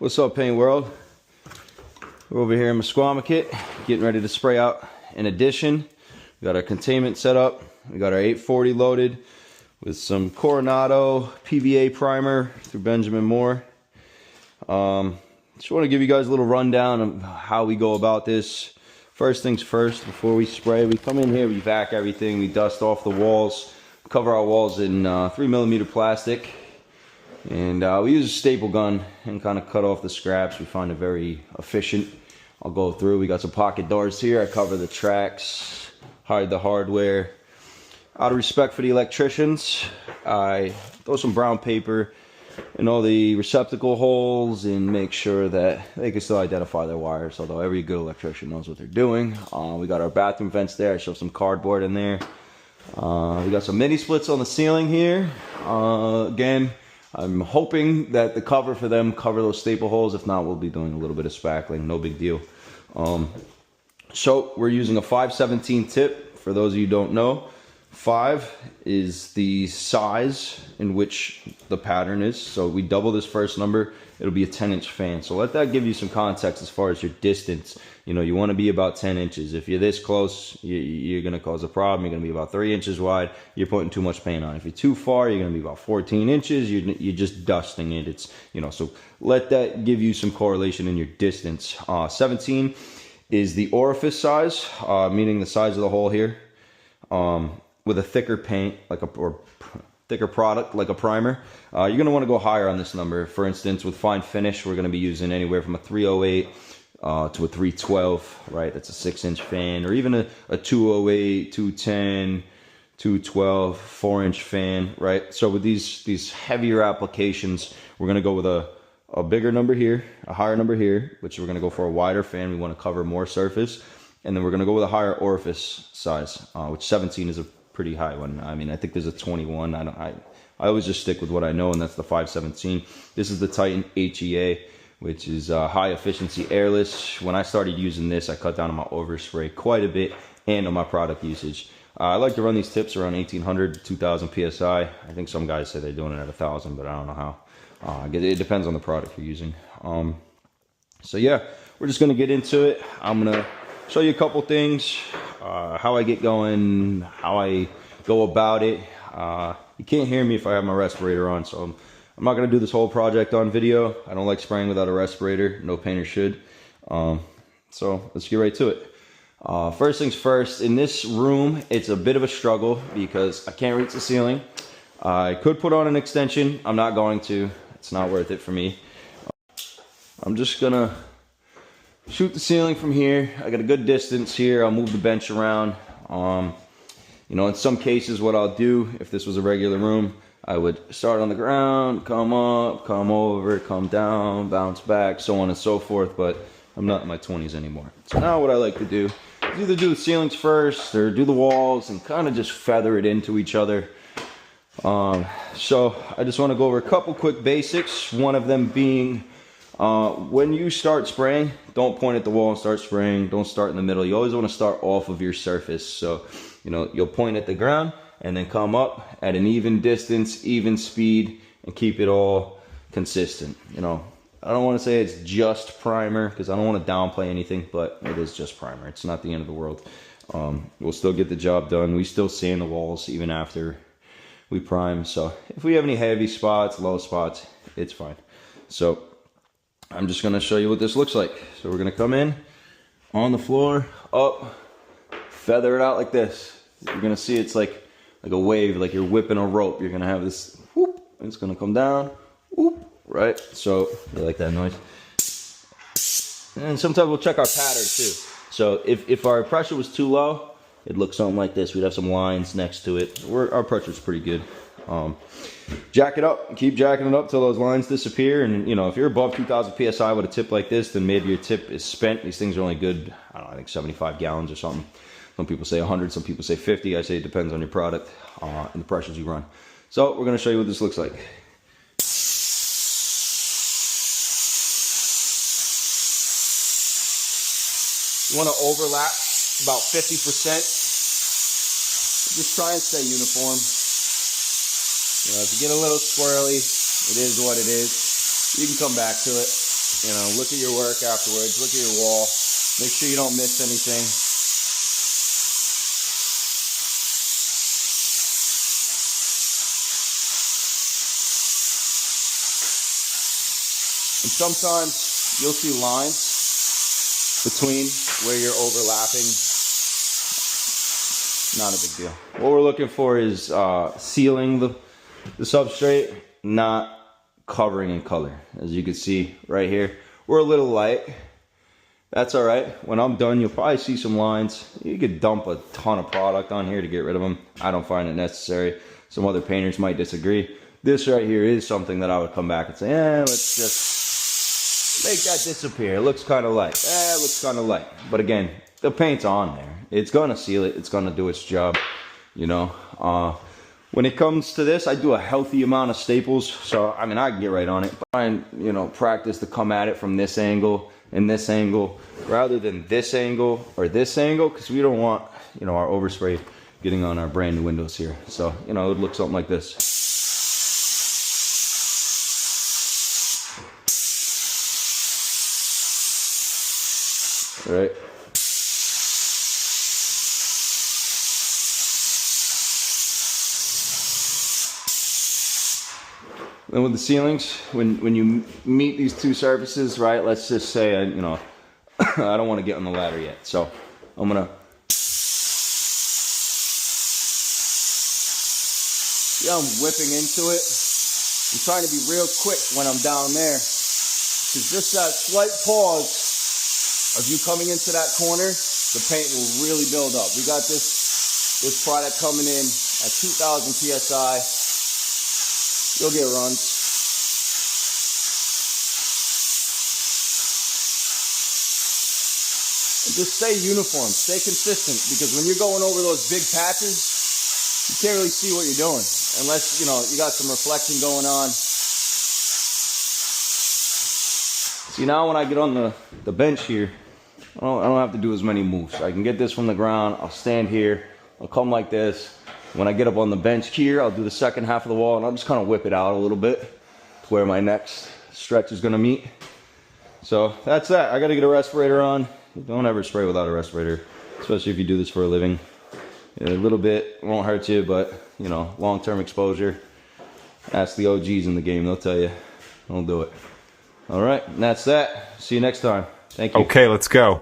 What's up, Paint World? We're over here in Mesquamaket, getting ready to spray out an addition. We got our containment set up. We got our 840 loaded with some Coronado PVA primer through Benjamin Moore. Just want to give you guys a little rundown of how we go about this. First things first, before we spray, we come in here, we vac everything, we dust off the walls, cover our walls in 3mm plastic. And we use a staple gun and kind of cut off the scraps. We find it very efficient. I'll go through. We got some pocket doors here. I cover the tracks, hide the hardware. Out of respect for the electricians, I throw some brown paper in all the receptacle holes and make sure that they can still identify their wires, although every good electrician knows what they're doing. We got our bathroom vents there. I shove some cardboard in there. We got some mini splits on the ceiling here. Again, I'm hoping that the cover for them cover those staple holes. If not, we'll be doing a little bit of spackling. No big deal. So we're using a 5/17 tip. For those of you who don't know, 5 is the size in which the pattern is. So we double this first number, it'll be a 10-inch fan. So let that give you some context as far as your distance. You know, you want to be about 10 inches. If you're this close, you're going to cause a problem. You're going to be about 3 inches wide. You're putting too much paint on. If you're too far, you're going to be about 14 inches. You're just dusting it. It's, you know, so let that give you some correlation in your distance. 17 is the orifice size, meaning the size of the hole here. With a thicker paint, or thicker product, like a primer, you're going to want to go higher on this number. For instance, with fine finish, we're going to be using anywhere from a 308 to a 312, right? That's a 6-inch fan, or even a 208, 210, 212, 4-inch fan, right? So with these heavier applications, we're going to go with a bigger number here, a higher number here, which we're going to go for a wider fan. We want to cover more surface. And then we're going to go with a higher orifice size, which 17 is a pretty high one. I mean, I think there's a 21. I always just stick with what I know, and that's the 5/17. This is the Titan HEA, which is high efficiency airless. When I started using this, I cut down on my overspray quite a bit and on my product usage. I like to run these tips around 1800 to 2000 psi. I think some guys say they're doing it at 1000, but I don't know how. It depends on the product you're using. So yeah, we're just gonna get into it. I'm gonna show you a couple things, how I get going, how I go about it. You can't hear me if I have my respirator on, so I'm not going to do this whole project on video. I don't like spraying without a respirator. No painter should. So let's get right to it. First things first, in this room, it's a bit of a struggle because I can't reach the ceiling. I could put on an extension. I'm not going to. It's not worth it for me. I'm just going to shoot the ceiling from here. I got a good distance here. I'll move the bench around. You know, in some cases what I'll do, if this was a regular room, I would start on the ground, come up, come over, come down, bounce back, so on and so forth, but I'm not in my 20s anymore. So now what I like to do is either do the ceilings first or do the walls and kind of just feather it into each other. So I just want to go over a couple quick basics, one of them being when you start spraying, don't point at the wall and start spraying. Don't start in the middle. You always want to start off of your surface. So, you know, you'll point at the ground and then come up at an even distance, even speed, and keep it all consistent. You know, I don't want to say it's just primer because I don't want to downplay anything, but it is just primer. It's not the end of the world. We'll still get the job done. We still sand the walls even after we prime. So if we have any heavy spots, low spots, it's fine. So I'm just going to show you what this looks like. So we're going to come in on the floor, up, feather it out like this. You're going to see it's like a wave, like you're whipping a rope. You're going to have this whoop, and it's going to come down, whoop, right? So you like that noise? And sometimes we'll check our pattern too. So if our pressure was too low, it looks something like this. We'd have some lines next to it. Our pressure's pretty good. Jack it up, keep jacking it up till those lines disappear. And you know, if you're above 2000 psi with a tip like this, then maybe your tip is spent. These things are only good, I don't know, I think 75 gallons or something. Some people say 100, some people say 50. I say it depends on your product and the pressures you run. So we're going to show you what this looks like. You want to overlap about 50%. Just try and stay uniform. You know, if you get a little squirrely, it is what it is. You can come back to it. You know, look at your work afterwards, look at your wall, make sure you don't miss anything. And sometimes you'll see lines between where you're overlapping. Not a big deal. What we're looking for is sealing the substrate, not covering in color. As you can see right here, we're a little light. That's all right. When I'm done, you'll probably see some lines. You could dump a ton of product on here to get rid of them. I don't find it necessary. Some other painters might disagree. This right here is something that I would come back and say, let's just make that disappear. It looks kind of light. It looks kind of light. But again, the paint's on there. It's gonna seal it. It's gonna do its job. You know. When it comes to this, I do a healthy amount of staples. So I mean, I can get right on it. But I, you know, practice to come at it from this angle and this angle rather than this angle or this angle, because we don't want, you know, our overspray getting on our brand new windows here. So, you know, it would look something like this. All right. Then with the ceilings, when you meet these two surfaces, right, let's just say, you know, I don't want to get on the ladder yet. So I'm going to, yeah, I'm whipping into it. I'm trying to be real quick when I'm down there. Because just that slight pause of you coming into that corner, the paint will really build up. We got this product coming in at 2,000 PSI. You'll get runs. And just stay uniform, stay consistent, because when you're going over those big patches, you can't really see what you're doing unless, you know, you got some reflection going on. See, now when I get on the bench here, I don't have to do as many moves. I can get this from the ground. I'll stand here. I'll come like this. When I get up on the bench here, I'll do the second half of the wall and I'll just kind of whip it out a little bit to where my next stretch is going to meet. So that's that. I got to get a respirator on. Don't ever spray without a respirator, especially if you do this for a living. A little bit won't hurt you, but, you know, long-term exposure. Ask the OGs in the game. They'll tell you. Don't do it. All right. And that's that. See you next time. Thank you. Okay, let's go.